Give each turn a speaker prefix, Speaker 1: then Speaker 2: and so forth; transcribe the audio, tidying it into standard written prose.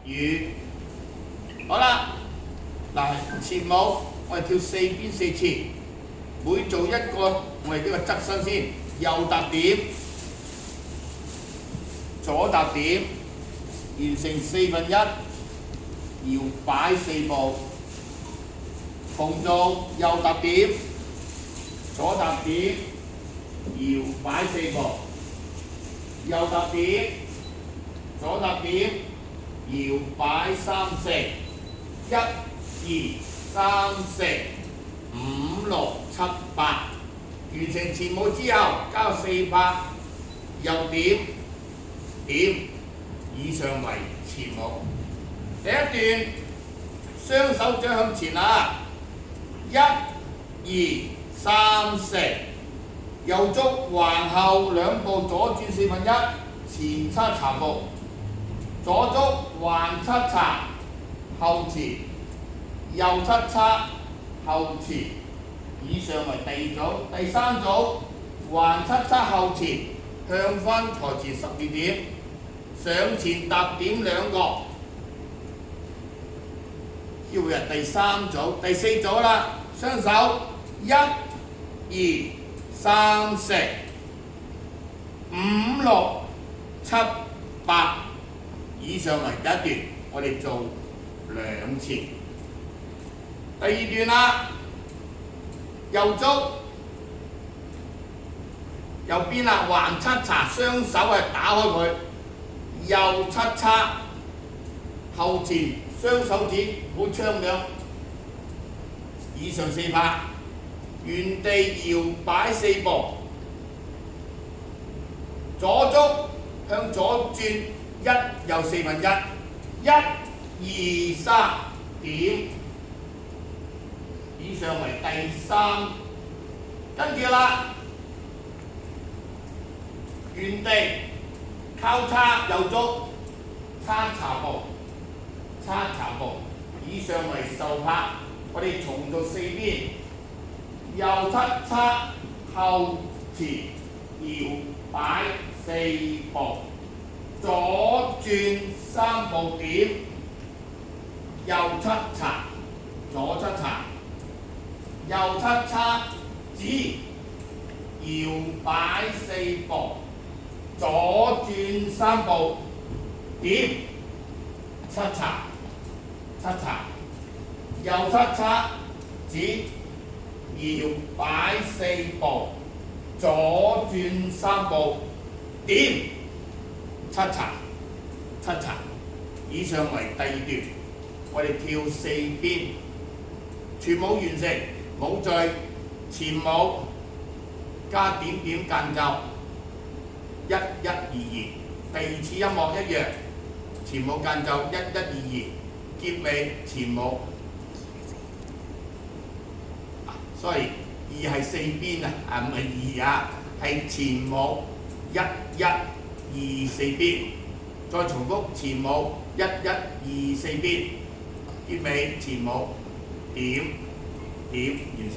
Speaker 1: 雨。好啦，嗱前舞我哋跳4邊4次，每做一個我哋呢個側身先，右踏點，左踏點，完成1/4，搖擺4步，同做右踏點，左踏點，搖擺4步，右踏點，左踏點，搖擺3、4，1、2、3、4、5、6、7、8，完成前舞之後，交4拍，右點點，以上為前舞。第一段雙手掌向前啊，1、2、3、4，右足橫後2步，左轉1/4，前叉查步，左足橫叉查，後前，右叉叉，後前，以上為第2組。第3組橫叉叉後前，向翻台前12點，上前踏點2個。呢會係第3組。第4組啦，雙手1、2、3、4、5、6、7、8，以上為第一段，我哋做2次。第2段啦，右足右邊啦，橫叉查，雙手係打開佢，右叉叉，後前，雙手指好槍兩，以上4拍，原地搖擺4步，左足向左轉1又1/4，1、2、3點，以上為第3。跟住啦，原地交叉右足，叉查步。叉查步，以上為受拍。我哋重做4邊，右叉叉，後前，搖擺4步，左轉3步點，右叉查，左叉查，右叉叉，指，搖擺4步，左轉3步點，叉查。叉查，右叉叉，指，搖擺4步，左轉3步，點，叉查，叉查，以上為第2段。我哋跳4邊，全舞完成，舞序前舞加點點間奏，1、1、2、2。第2次音樂一樣，前舞間奏1、1、2、2。結尾前舞，sorry， 2係4邊啊，唔係2啊，係前舞1、1、2、4邊，再重複前舞1、1、2、4邊，結尾前舞點點完成。